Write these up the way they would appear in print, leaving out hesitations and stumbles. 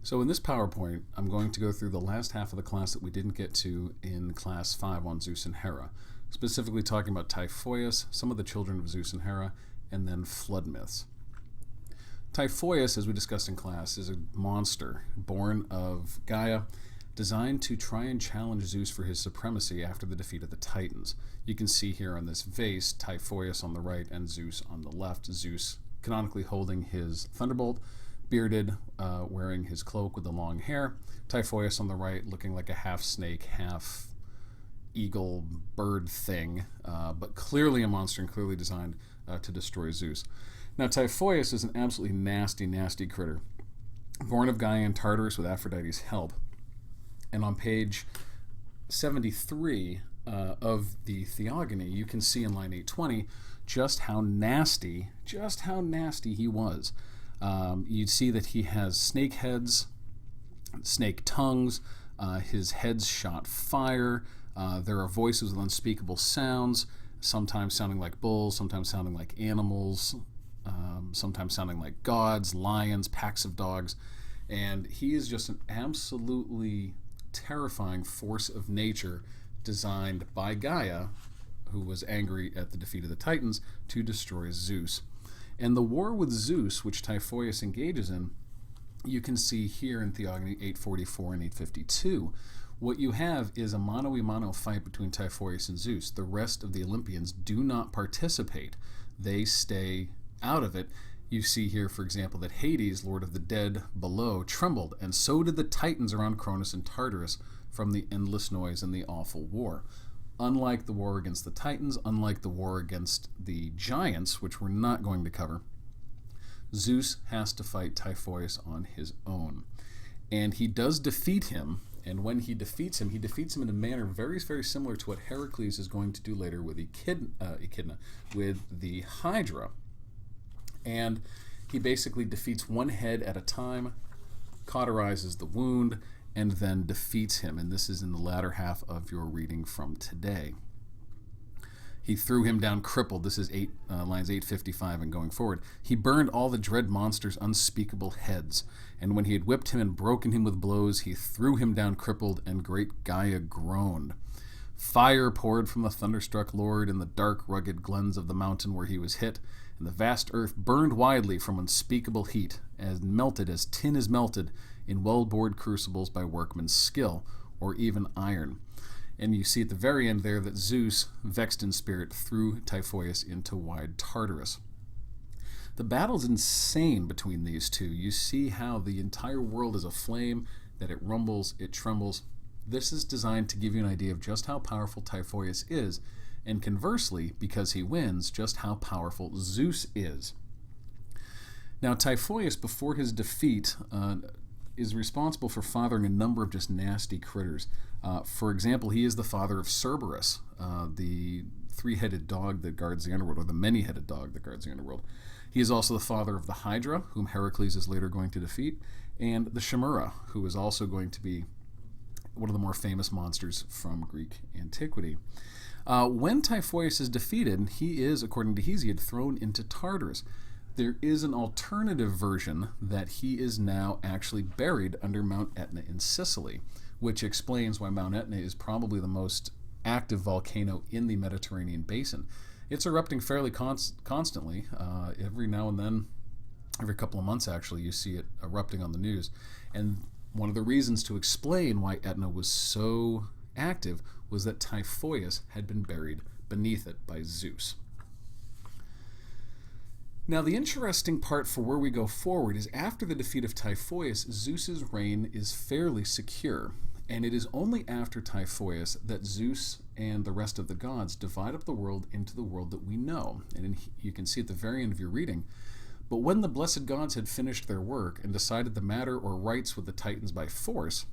So in this PowerPoint, I'm going to go through the last half of the class that we didn't get to in Class 5 on Zeus and Hera, specifically talking about Typhoeus, some of the children of Zeus and Hera, and then flood myths. Typhoeus, as we discussed in class, is a monster born of Gaia, designed to try and challenge Zeus for his supremacy after the defeat of the Titans. You can see here on this vase, Typhoeus on the right and Zeus on the left. Zeus canonically holding his thunderbolt, bearded, wearing his cloak with the long hair. Typhoeus on the right looking like a half snake, half eagle bird thing, but clearly a monster and clearly designed to destroy Zeus. Now, Typhoeus is an absolutely nasty, nasty critter, born of Gaia and Tartarus with Aphrodite's help. And on page 73 of the Theogony, you can see in line 820 just how nasty he was. You'd see that he has snake heads, snake tongues, his head's shot fire, there are voices with unspeakable sounds, sometimes sounding like bulls, sometimes sounding like animals, sometimes sounding like gods, lions, packs of dogs, and he is just an absolutely terrifying force of nature designed by Gaia, who was angry at the defeat of the Titans, to destroy Zeus. And the war with Zeus, which Typhoeus engages in, you can see here in Theogony 844 and 852. What you have is a mano-a-mano fight between Typhoeus and Zeus. The rest of the Olympians do not participate. They stay out of it. You see here, for example, that Hades, lord of the dead below, trembled, and so did the Titans around Cronus and Tartarus from the endless noise and the awful war. Unlike the war against the Titans, unlike the war against the giants, which we're not going to cover, Zeus has to fight Typhoeus on his own. And he does defeat him, and when he defeats him in a manner very, very similar to what Heracles is going to do later with Echidna, with the Hydra. And he basically defeats one head at a time, cauterizes the wound, and then defeats him. And this is in the latter half of your reading from today. He threw him down crippled. This is lines 855 and going forward. He burned all the dread monster's unspeakable heads. And when he had whipped him and broken him with blows, he threw him down crippled, and great Gaia groaned. Fire poured from the thunderstruck Lord in the dark, rugged glens of the mountain where he was hit, and the vast earth burned widely from unspeakable heat, as melted as tin is melted in well-bored crucibles by workmen's skill, or even iron. And you see at the very end there that Zeus, vexed in spirit, threw Typhoeus into wide Tartarus. The battle's insane between these two. You see how the entire world is aflame, that it rumbles, it trembles. This is designed to give you an idea of just how powerful Typhoeus is, and conversely, because he wins, just how powerful Zeus is. Now, Typhoeus, before his defeat, is responsible for fathering a number of just nasty critters. For example, he is the father of Cerberus, the three-headed dog that guards the underworld, or the many-headed dog that guards the underworld. He is also the father of the Hydra, whom Heracles is later going to defeat, and the Chimera, who is also going to be one of the more famous monsters from Greek antiquity. When Typhoeus is defeated, he is, according to Hesiod, thrown into Tartarus. There is an alternative version that he is now actually buried under Mount Etna in Sicily, which explains why Mount Etna is probably the most active volcano in the Mediterranean basin. It's erupting fairly constantly. Every now and then, every couple of months actually, you see it erupting on the news. And one of the reasons to explain why Etna was so active was that Typhoeus had been buried beneath it by Zeus. Now, the interesting part for where we go forward is after the defeat of Typhoeus, Zeus's reign is fairly secure, and it is only after Typhoeus that Zeus and the rest of the gods divide up the world into the world that we know. And you can see at the very end of your reading, but when the blessed gods had finished their work and decided the matter or rights with the Titans by force,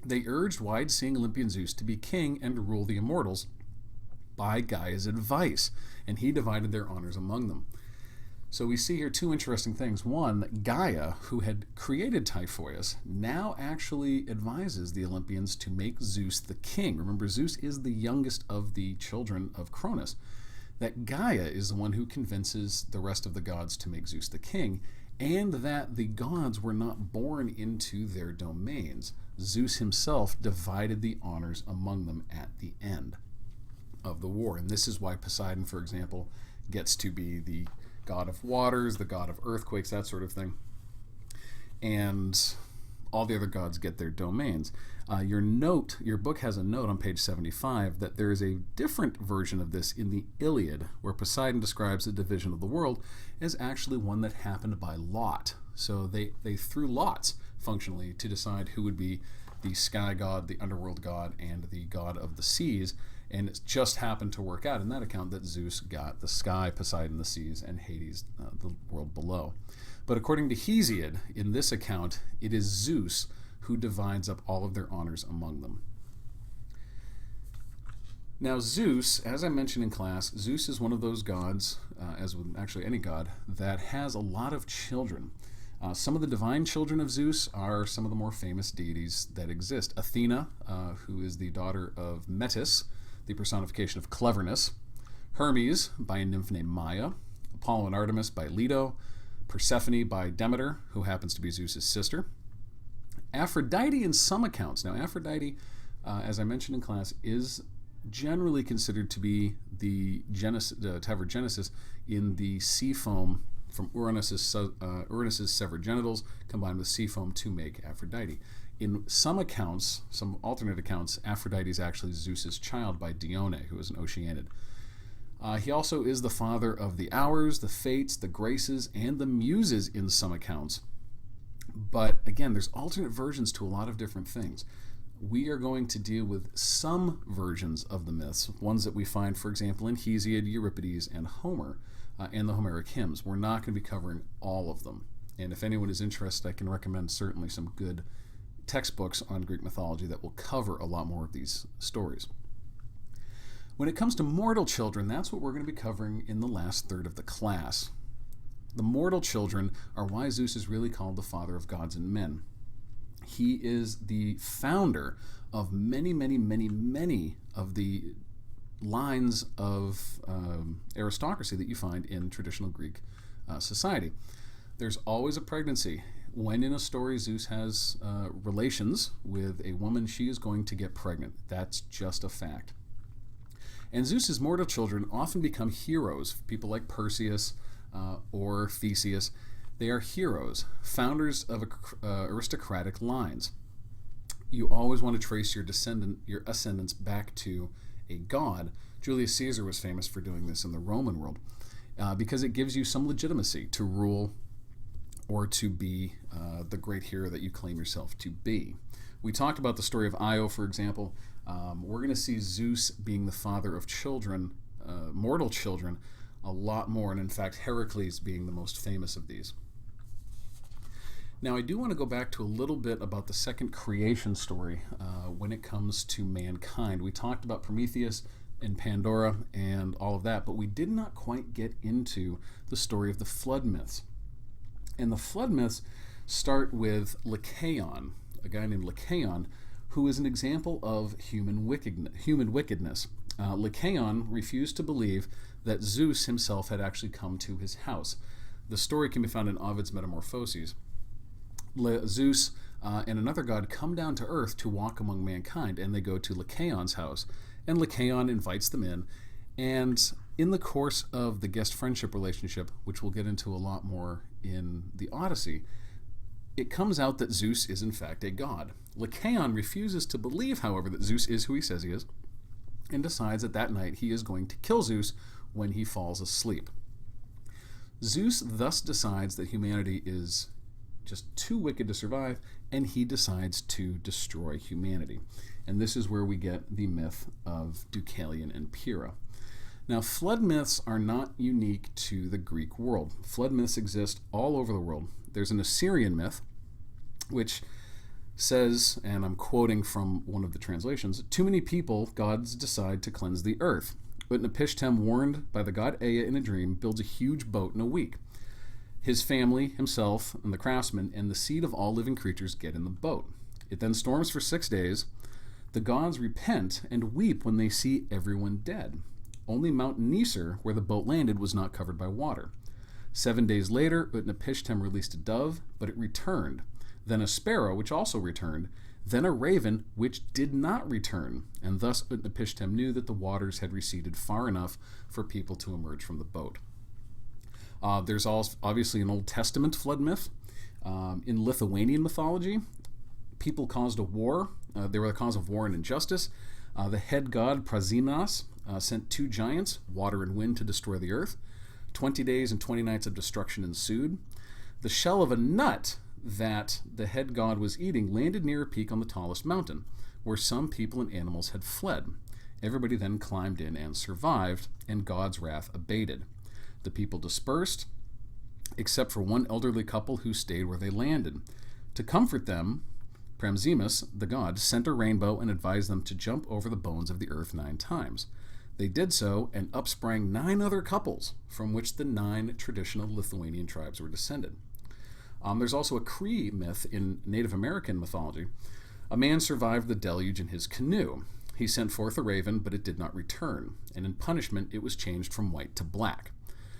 they urged wide-seeing Olympian Zeus to be king and to rule the immortals by Gaia's advice, and he divided their honors among them. So we see here two interesting things. One, Gaia, who had created Typhoeus, now actually advises the Olympians to make Zeus the king. Remember, Zeus is the youngest of the children of Cronus. That Gaia is the one who convinces the rest of the gods to make Zeus the king, and that the gods were not born into their domains. Zeus himself divided the honors among them at the end of the war. And this is why Poseidon, for example, gets to be the god of waters, the god of earthquakes, that sort of thing. And all the other gods get their domains. Your book has a note on page 75 that there is a different version of this in the Iliad, where Poseidon describes the division of the world as actually one that happened by lot. So they threw lots, functionally, to decide who would be the sky god, the underworld god, and the god of the seas. And it just happened to work out in that account that Zeus got the sky, Poseidon the seas, and Hades the world below. But according to Hesiod, in this account, it is Zeus who divides up all of their honors among them. Now Zeus, as I mentioned in class, Zeus is one of those gods, as with actually any god, that has a lot of children. Some of the divine children of Zeus are some of the more famous deities that exist. Athena, who is the daughter of Metis, the personification of cleverness. Hermes, by a nymph named Maia. Apollo and Artemis by Leto. Persephone by Demeter, who happens to be Zeus's sister. Aphrodite in some accounts. Now, Aphrodite, as I mentioned in class, is generally considered to be the Tower Genesis in the sea foam from Uranus's severed genitals combined with sea foam to make Aphrodite. In some accounts, some alternate accounts, Aphrodite is actually Zeus's child by Dione, who is an Oceanid. He also is the father of the hours, the fates, the graces, and the muses in some accounts. But again, there's alternate versions to a lot of different things. We are going to deal with some versions of the myths, ones that we find, for example, in Hesiod, Euripides, and Homer, and the Homeric hymns. We're not going to be covering all of them. And if anyone is interested, I can recommend certainly some good textbooks on Greek mythology that will cover a lot more of these stories. When it comes to mortal children, that's what we're going to be covering in the last third of the class. The mortal children are why Zeus is really called the father of gods and men. He is the founder of many, many, many, many of the lines of aristocracy that you find in traditional Greek society. There's always a pregnancy. When in a story Zeus has relations with a woman, she is going to get pregnant. That's just a fact. And Zeus's mortal children often become heroes. People like Perseus or Theseus, they are heroes, founders of aristocratic lines. You always want to trace your ascendants back to a god. Julius Caesar was famous for doing this in the Roman world because it gives you some legitimacy to rule or to be the great hero that you claim yourself to be. We talked about the story of Io, for example. We're going to see Zeus being the father of children, mortal children, a lot more, and in fact Heracles being the most famous of these. Now I do want to go back to a little bit about the second creation story when it comes to mankind. We talked about Prometheus and Pandora and all of that, but we did not quite get into the story of the flood myths. And the flood myths start with Lycaon, a guy named Lycaon, who is an example of human wickedness. Lycaon refused to believe that Zeus himself had actually come to his house. The story can be found in Ovid's Metamorphoses. Zeus and another god come down to earth to walk among mankind, and they go to Lycaon's house. And Lycaon invites them in, and in the course of the guest-friendship relationship, which we'll get into a lot more in the Odyssey, it comes out that Zeus is in fact a god. Lycaon refuses to believe, however, that Zeus is who he says he is, and decides that night he is going to kill Zeus when he falls asleep. Zeus thus decides that humanity is just too wicked to survive, and he decides to destroy humanity. And this is where we get the myth of Deucalion and Pyrrha. Now, flood myths are not unique to the Greek world. Flood myths exist all over the world. There's an Assyrian myth, which says, and I'm quoting from one of the translations, "Too many people, gods decide to cleanse the earth. Utnapishtim, warned by the god Ea in a dream, builds a huge boat in a week. His family, himself, and the craftsmen, and the seed of all living creatures get in the boat. It then storms for 6 days. The gods repent and weep when they see everyone dead. Only Mount Nisr, where the boat landed, was not covered by water. 7 days later, Utnapishtim released a dove, but it returned. Then a sparrow, which also returned. Then a raven, which did not return. And thus Utnapishtim knew that the waters had receded far enough for people to emerge from the boat. There's also obviously an Old Testament flood myth. In Lithuanian mythology, people caused a war. They were the cause of war and injustice. The head god Prazinas sent 2 giants, water and wind, to destroy the earth. 20 days and 20 nights of destruction ensued. The shell of a nut that the head god was eating landed near a peak on the tallest mountain, where some people and animals had fled. Everybody then climbed in and survived, and God's wrath abated. The people dispersed, except for one elderly couple who stayed where they landed. To comfort them, Pramzimus, the god, sent a rainbow and advised them to jump over the bones of the earth 9 times. They did so, and up sprang 9 other couples, from which the 9 traditional Lithuanian tribes were descended. There's also a Cree myth in Native American mythology. A man survived the deluge in his canoe. He sent forth a raven, but it did not return, and in punishment it was changed from white to black.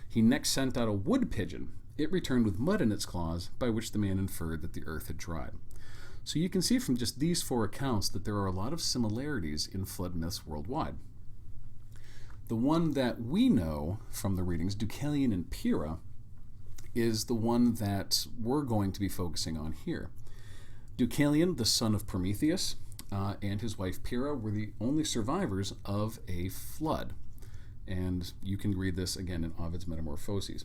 He next sent out a wood pigeon. It returned with mud in its claws, by which the man inferred that the earth had dried. So you can see from just these 4 accounts that there are a lot of similarities in flood myths worldwide. The one that we know from the readings, Deucalion and Pyrrha, is the one that we're going to be focusing on here. Deucalion, the son of Prometheus, and his wife Pyrrha were the only survivors of a flood. And you can read this again in Ovid's Metamorphoses.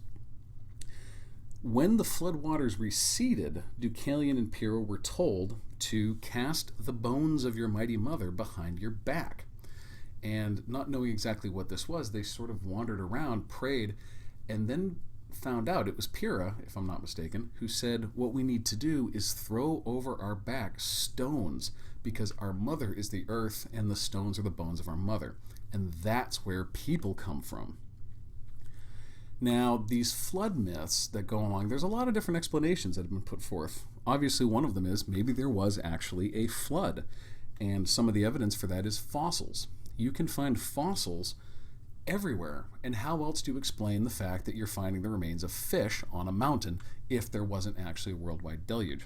When the flood waters receded, Deucalion and Pyrrha were told to cast the bones of your mighty mother behind your back. And not knowing exactly what this was, they sort of wandered around, prayed, and then found out it was Pyrrha, if I'm not mistaken, who said, what we need to do is throw over our back stones, because our mother is the earth and the stones are the bones of our mother. And that's where people come from. Now, these flood myths that go along, there's a lot of different explanations that have been put forth. Obviously, one of them is maybe there was actually a flood, and some of the evidence for that is fossils. You can find fossils everywhere, and how else do you explain the fact that you're finding the remains of fish on a mountain if there wasn't actually a worldwide deluge?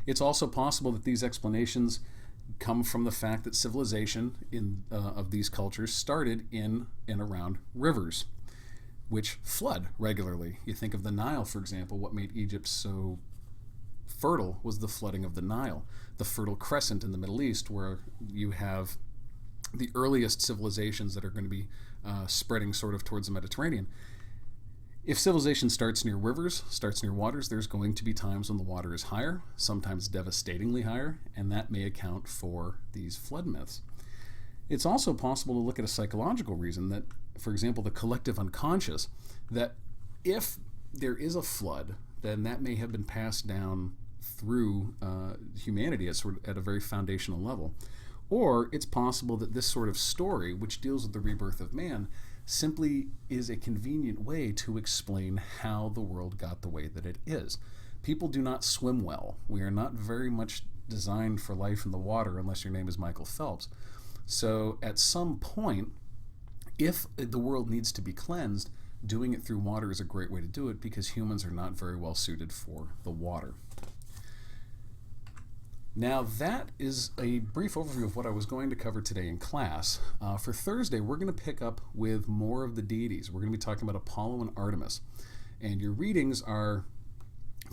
It's also possible that these explanations come from the fact that civilization of these cultures started in and around rivers, which flood regularly. You think of the Nile, for example. What made Egypt so fertile was the flooding of the Nile. The Fertile Crescent in the Middle East, where you have the earliest civilizations that are going to be spreading sort of towards the Mediterranean. If civilization starts near rivers, starts near waters, there's going to be times when the water is higher, sometimes devastatingly higher, and that may account for these flood myths. It's also possible to look at a psychological reason that, for example, the collective unconscious, that if there is a flood, then that may have been passed down through humanity at a very foundational level. Or it's possible that this sort of story, which deals with the rebirth of man, simply is a convenient way to explain how the world got the way that it is. People do not swim well. We are not very much designed for life in the water unless your name is Michael Phelps. So at some point, if the world needs to be cleansed, doing it through water is a great way to do it, because humans are not very well suited for the water. Now that is a brief overview of what I was going to cover today in class. For Thursday, we're going to pick up with more of the deities. We're going to be talking about Apollo and Artemis. And your readings are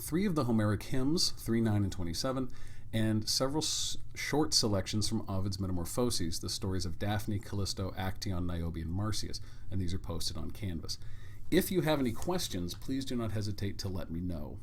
3 of the Homeric hymns, 3, 9, and 27, and several short selections from Ovid's Metamorphoses, the stories of Daphne, Callisto, Actaeon, Niobe, and Marsyas. And these are posted on Canvas. If you have any questions, please do not hesitate to let me know.